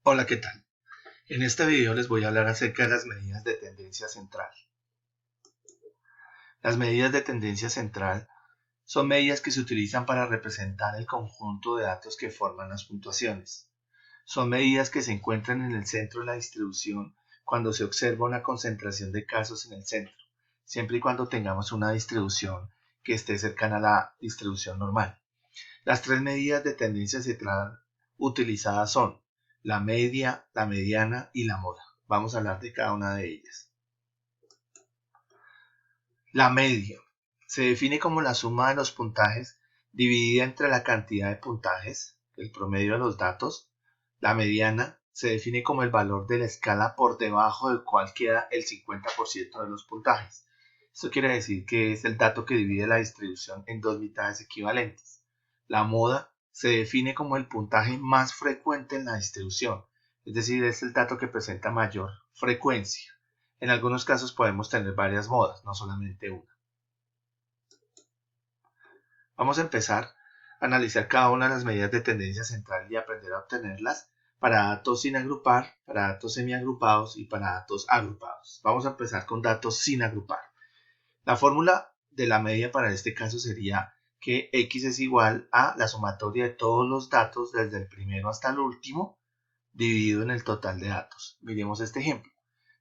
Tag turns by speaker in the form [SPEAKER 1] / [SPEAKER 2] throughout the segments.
[SPEAKER 1] Hola, ¿qué tal? En este video les voy a hablar acerca de las medidas de tendencia central. Las medidas de tendencia central son medidas que se utilizan para representar el conjunto de datos que forman las puntuaciones. Son medidas que se encuentran en el centro de la distribución cuando se observa una concentración de casos en el centro, siempre y cuando tengamos una distribución que esté cercana a la distribución normal. Las tres medidas de tendencia central utilizadas son la media, la mediana y la moda. Vamos a hablar de cada una de ellas. La media se define como la suma de los puntajes dividida entre la cantidad de puntajes, el promedio de los datos. La mediana se define como el valor de la escala por debajo del cual queda el 50% de los puntajes. Esto quiere decir que es el dato que divide la distribución en dos mitades equivalentes. La moda se define como el puntaje más frecuente en la distribución, es decir, es el dato que presenta mayor frecuencia. En algunos casos podemos tener varias modas, no solamente una. Vamos a empezar a analizar cada una de las medidas de tendencia central y aprender a obtenerlas para datos sin agrupar, para datos semiagrupados y para datos agrupados. Vamos a empezar con datos sin agrupar. La fórmula de la media para este caso sería que X es igual a la sumatoria de todos los datos desde el primero hasta el último dividido en el total de datos. Miremos este ejemplo.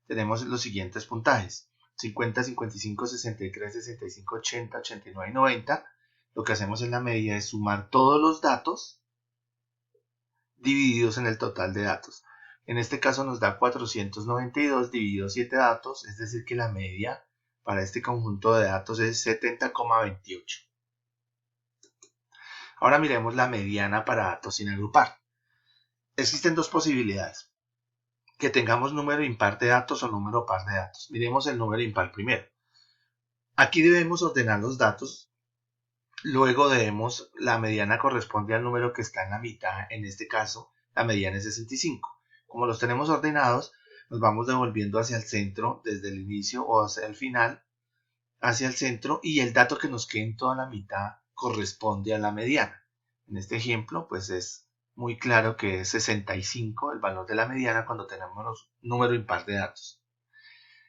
[SPEAKER 1] Tenemos los siguientes puntajes: 50, 55, 63, 65, 80, 89 y 90. Lo que hacemos en la media es sumar todos los datos divididos en el total de datos. En este caso nos da 492 dividido 7 datos, es decir que la media para este conjunto de datos es 70,28. Ahora miremos la mediana para datos sin agrupar. Existen dos posibilidades: que tengamos número impar de datos o número par de datos. Miremos el número impar primero. Aquí debemos ordenar los datos, luego la mediana corresponde al número que está en la mitad, en este caso la mediana es 65. Como los tenemos ordenados, nos vamos devolviendo hacia el centro desde el inicio o hacia el final, hacia el centro, y el dato que nos quede en toda la mitad corresponde a la mediana. En este ejemplo, pues es muy claro que es 65 el valor de la mediana cuando tenemos número impar de datos.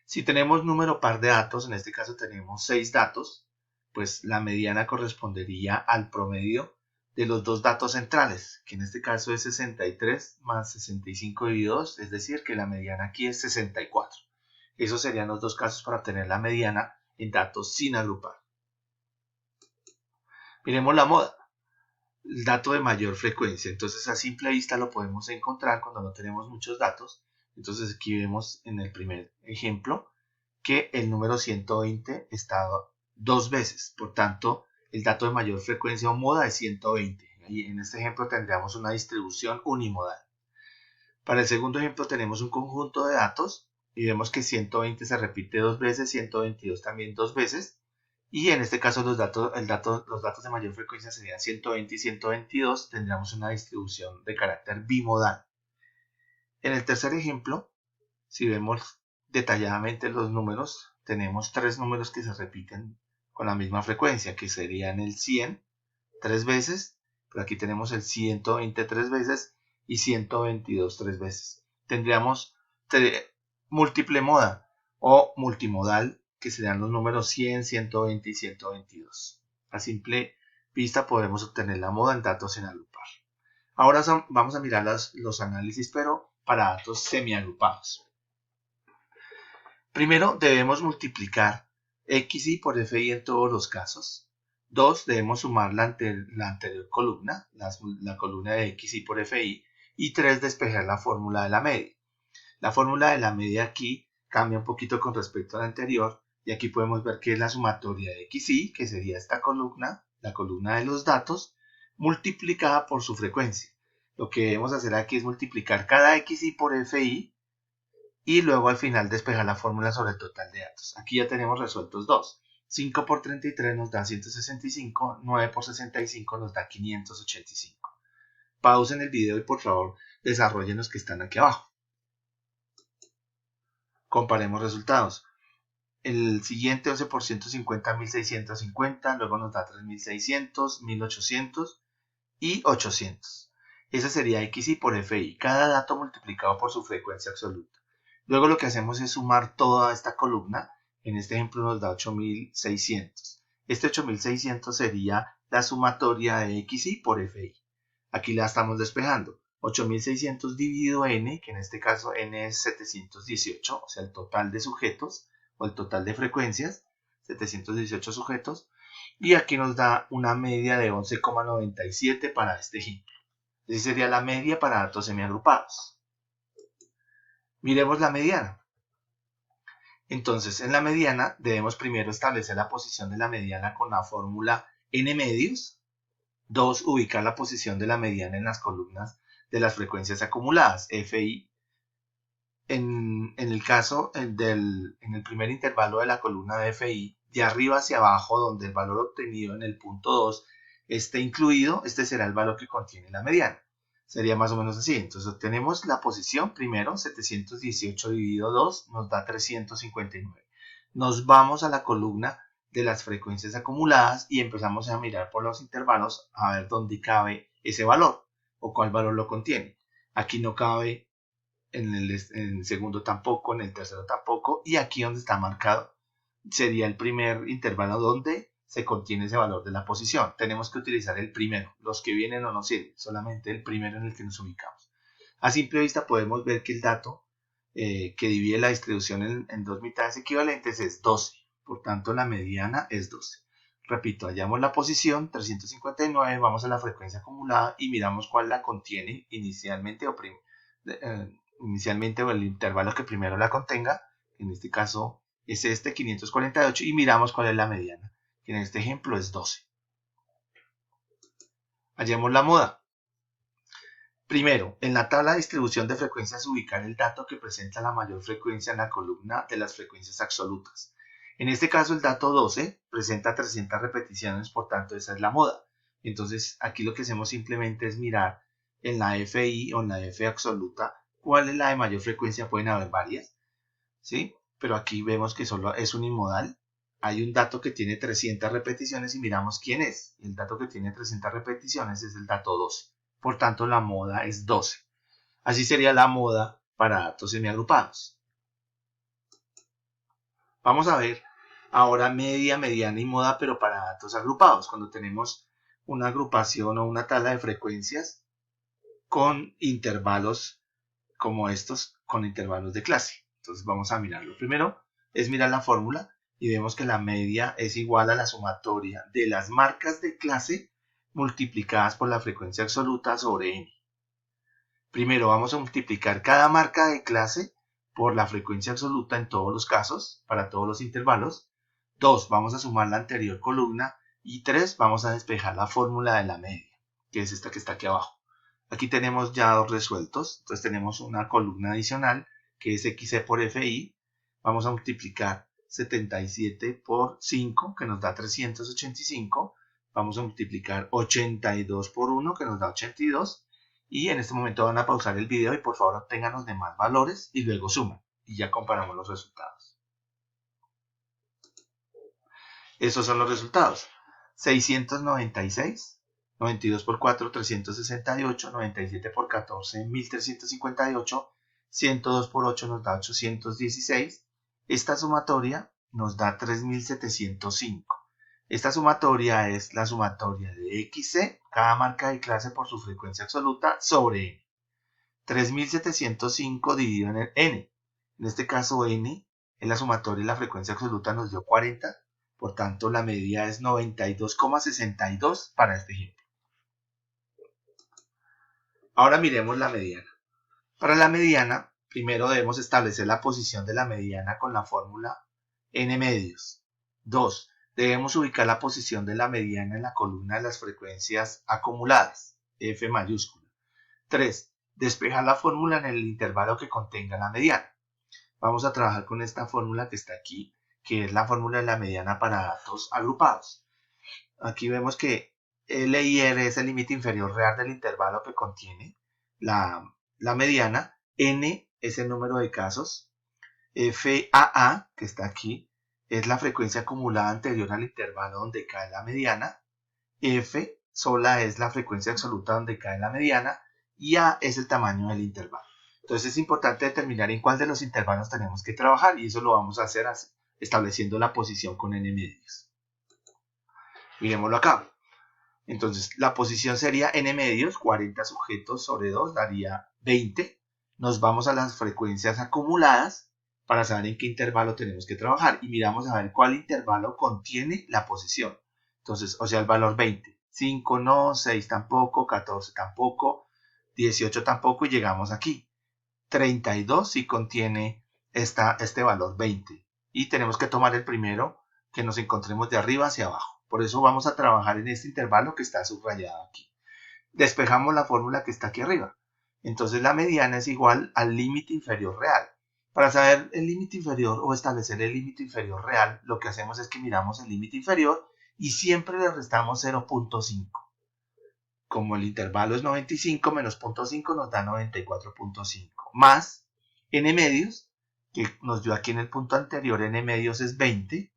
[SPEAKER 1] Si tenemos número par de datos, en este caso tenemos 6 datos, pues la mediana correspondería al promedio de los dos datos centrales, que en este caso es 63 más 65 dividido 2, es decir, que la mediana aquí es 64. Esos serían los dos casos para obtener la mediana en datos sin agrupar. Miremos la moda, el dato de mayor frecuencia. Entonces a simple vista lo podemos encontrar cuando no tenemos muchos datos. Entonces aquí vemos en el primer ejemplo que el número 120 está dos veces, por tanto el dato de mayor frecuencia o moda es 120, y en este ejemplo tendríamos una distribución unimodal. Para el segundo ejemplo tenemos un conjunto de datos y vemos que 120 se repite dos veces, 122 también dos veces, y en este caso los datos de mayor frecuencia serían 120 y 122, tendríamos una distribución de carácter bimodal. En el tercer ejemplo, si vemos detalladamente los números, tenemos tres números que se repiten con la misma frecuencia, que serían el 100 tres veces, pero aquí tenemos el 120 tres veces y 122 tres veces. Tendríamos múltiple moda o multimodal, que serían los números 100, 120 y 122. A simple vista podemos obtener la moda en datos sin agrupar. Ahora vamos a mirar los análisis, pero para datos semiagrupados. Primero debemos multiplicar xy por fi en todos los casos. 2. Debemos sumar la anterior columna, la columna de xy por fi. Y 3. Despejar la fórmula de la media. La fórmula de la media aquí cambia un poquito con respecto a la anterior, y aquí podemos ver que es la sumatoria de xy, que sería esta columna, la columna de los datos, multiplicada por su frecuencia. Lo que debemos hacer aquí es multiplicar cada xy por fi, y luego al final despejar la fórmula sobre el total de datos. Aquí ya tenemos resueltos dos. 5 por 33 nos da 165, 9 por 65 nos da 585. Pausen el video y por favor desarrollen los que están aquí abajo. Comparemos resultados. El siguiente 11 por 150, 1650, luego nos da 3600, 1800 y 800. Esa sería XI por FI, cada dato multiplicado por su frecuencia absoluta. Luego lo que hacemos es sumar toda esta columna. En este ejemplo nos da 8600. Este 8600 sería la sumatoria de XI por FI. Aquí la estamos despejando. 8600 dividido n, que en este caso n es 718, o sea, el total de sujetos o el total de frecuencias, 718 sujetos, y aquí nos da una media de 11,97 para este ejemplo. Esa sería la media para datos semiagrupados. Miremos la mediana. Entonces, en la mediana debemos primero establecer la posición de la mediana con la fórmula n medios. 2. Ubicar la posición de la mediana en las columnas de las frecuencias acumuladas, FI. En el caso en el primer intervalo de la columna de FI, de arriba hacia abajo, donde el valor obtenido en el punto 2 esté incluido, este será el valor que contiene la mediana. Sería más o menos así. Entonces obtenemos la posición primero, 718 dividido 2 nos da 359. Nos vamos a la columna de las frecuencias acumuladas y empezamos a mirar por los intervalos a ver dónde cabe ese valor o cuál valor lo contiene. Aquí no cabe, en el segundo tampoco, en el tercero tampoco, y aquí donde está marcado sería el primer intervalo donde se contiene ese valor de la posición. Tenemos que utilizar el primero. Los que vienen no nos sirven, solamente el primero en el que nos ubicamos. A simple vista podemos ver que el dato que divide la distribución en dos mitades equivalentes es 12. Por tanto, la mediana es 12. Repito, hallamos la posición 359, vamos a la frecuencia acumulada y miramos cuál la contiene inicialmente o el intervalo que primero la contenga. En este caso es este 548 y miramos cuál es la mediana, que en este ejemplo es 12. Hallemos la moda. Primero, en la tabla de distribución de frecuencias ubicar el dato que presenta la mayor frecuencia en la columna de las frecuencias absolutas. En este caso el dato 12 presenta 300 repeticiones, por tanto esa es la moda. Entonces aquí lo que hacemos simplemente es mirar en la FI o en la F absoluta cuál es la de mayor frecuencia, pueden haber varias, ¿sí? Pero aquí vemos que solo es unimodal. Hay un dato que tiene 300 repeticiones y miramos quién es. El dato que tiene 300 repeticiones es el dato 12. Por tanto, la moda es 12. Así sería la moda para datos semiagrupados. Vamos a ver ahora media, mediana y moda, pero para datos agrupados, cuando tenemos una agrupación o una tabla de frecuencias con intervalos como estos, con intervalos de clase. Entonces vamos a mirarlo. Primero es mirar la fórmula y vemos que la media es igual a la sumatoria de las marcas de clase multiplicadas por la frecuencia absoluta sobre n. Primero vamos a multiplicar cada marca de clase por la frecuencia absoluta en todos los casos, para todos los intervalos. 2. Vamos a sumar la anterior columna. Y 3. Vamos a despejar la fórmula de la media, que es esta que está aquí abajo. Aquí tenemos ya dos resueltos. Entonces tenemos una columna adicional que es XC por FI. Vamos a multiplicar 77 por 5, que nos da 385. Vamos a multiplicar 82 por 1, que nos da 82. Y en este momento van a pausar el video y por favor obtengan los demás valores y luego suman. Y ya comparamos los resultados. Esos son los resultados. 696, 92 por 4, 368, 97 por 14, 1358, 102 por 8 nos da 816. Esta sumatoria nos da 3705. Esta sumatoria es la sumatoria de XC, cada marca de clase por su frecuencia absoluta, sobre n. 3705 dividido en el n. En este caso n es la sumatoria y la frecuencia absoluta nos dio 40. Por tanto, la medida es 92,62 para este ejemplo. Ahora miremos la mediana. Para la mediana, primero debemos establecer la posición de la mediana con la fórmula n medios. 2. Debemos ubicar la posición de la mediana en la columna de las frecuencias acumuladas, F mayúscula. 3. Despejar la fórmula en el intervalo que contenga la mediana. Vamos a trabajar con esta fórmula que está aquí, que es la fórmula de la mediana para datos agrupados. Aquí vemos que L y R es el límite inferior real del intervalo que contiene la mediana, N es el número de casos, FAA, que está aquí, es la frecuencia acumulada anterior al intervalo donde cae la mediana, F sola es la frecuencia absoluta donde cae la mediana, y A es el tamaño del intervalo. Entonces es importante determinar en cuál de los intervalos tenemos que trabajar, y eso lo vamos a hacer estableciendo la posición con n medios. Miremoslo acá. Entonces la posición sería n medios, 40 sujetos sobre 2 daría 20. Nos vamos a las frecuencias acumuladas para saber en qué intervalo tenemos que trabajar, y miramos a ver cuál intervalo contiene la posición. Entonces, o sea, el valor 20. 5 no, 6 tampoco, 14 tampoco, 18 tampoco, y llegamos aquí. 32 sí contiene este valor 20. Y tenemos que tomar el primero que nos encontremos de arriba hacia abajo. Por eso vamos a trabajar en este intervalo que está subrayado aquí. Despejamos la fórmula que está aquí arriba. Entonces la mediana es igual al límite inferior real. Para saber el límite inferior o establecer el límite inferior real, lo que hacemos es que miramos el límite inferior y siempre le restamos 0.5. Como el intervalo es 95 menos 0.5 nos da 94.5. Más n medios, que nos dio aquí en el punto anterior, n medios es 20,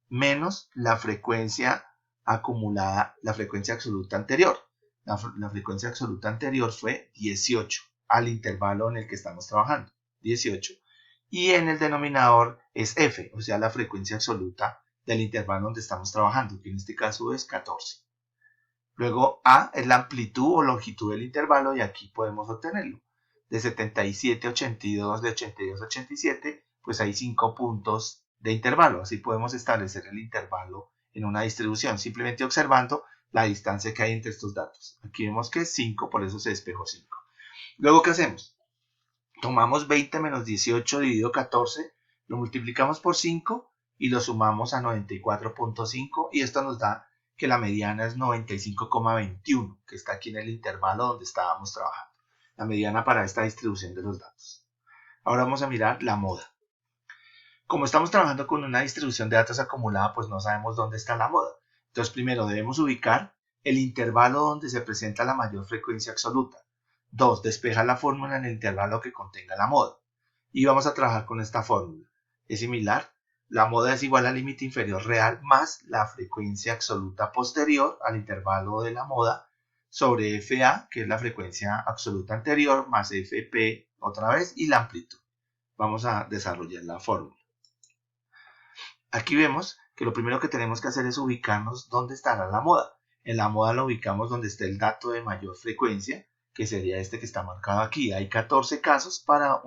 [SPEAKER 1] menos la frecuencia acumulada, la frecuencia absoluta anterior. La frecuencia absoluta anterior fue 18, al intervalo en el que estamos trabajando, 18. Y en el denominador es f, o sea, la frecuencia absoluta del intervalo donde estamos trabajando, que en este caso es 14. Luego A es la amplitud o longitud del intervalo, y aquí podemos obtenerlo. De 77 a 82, de 82 a 87, pues hay 5 puntos de intervalo. Así podemos establecer el intervalo en una distribución, simplemente observando la distancia que hay entre estos datos. Aquí vemos que es 5, por eso se despejó 5. Luego, ¿qué hacemos? Tomamos 20 menos 18 dividido 14, lo multiplicamos por 5 y lo sumamos a 94.5, y esto nos da que la mediana es 95,21, que está aquí en el intervalo donde estábamos trabajando. La mediana para esta distribución de los datos. Ahora vamos a mirar la moda. Como estamos trabajando con una distribución de datos acumulada, pues no sabemos dónde está la moda. Entonces primero debemos ubicar el intervalo donde se presenta la mayor frecuencia absoluta. 2. Despejar la fórmula en el intervalo que contenga la moda. Y vamos a trabajar con esta fórmula. Es similar. La moda es igual al límite inferior real más la frecuencia absoluta posterior al intervalo de la moda sobre FA, que es la frecuencia absoluta anterior, más FP otra vez, y la amplitud. Vamos a desarrollar la fórmula. Aquí vemos que lo primero que tenemos que hacer es ubicarnos dónde estará la moda. En la moda lo ubicamos donde esté el dato de mayor frecuencia, que sería este que está marcado aquí. Hay 14 casos para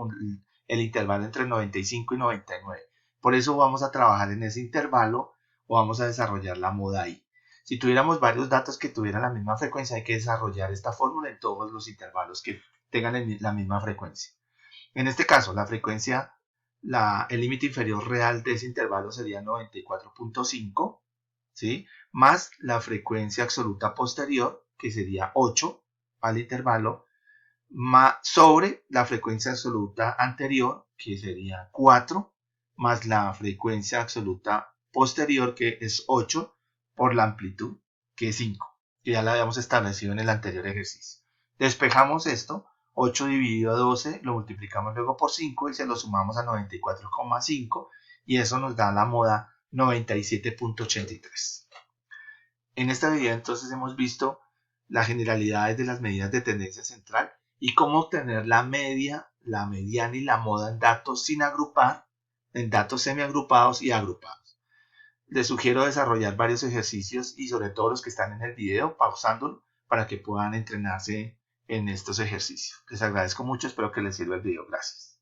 [SPEAKER 1] el intervalo entre 95 y 99. Por eso vamos a trabajar en ese intervalo o vamos a desarrollar la moda ahí. Si tuviéramos varios datos que tuvieran la misma frecuencia, hay que desarrollar esta fórmula en todos los intervalos que tengan la misma frecuencia. En este caso, la frecuencia, el límite inferior real de ese intervalo sería 94.5, ¿sí? Más la frecuencia absoluta posterior, que sería 8 al intervalo, sobre la frecuencia absoluta anterior, que sería 4, más la frecuencia absoluta posterior, que es 8, por la amplitud, que es 5, que ya la habíamos establecido en el anterior ejercicio. Despejamos esto. 8 dividido a 12 lo multiplicamos luego por 5 y se lo sumamos a 94,5, y eso nos da la moda 97.83. En esta video entonces hemos visto las generalidades de las medidas de tendencia central y cómo obtener la media, la mediana y la moda en datos sin agrupar, en datos semiagrupados y agrupados. Les sugiero desarrollar varios ejercicios, y sobre todo los que están en el video, pausándolo para que puedan entrenarse en estos ejercicios. Les agradezco mucho, espero que les sirva el video. Gracias.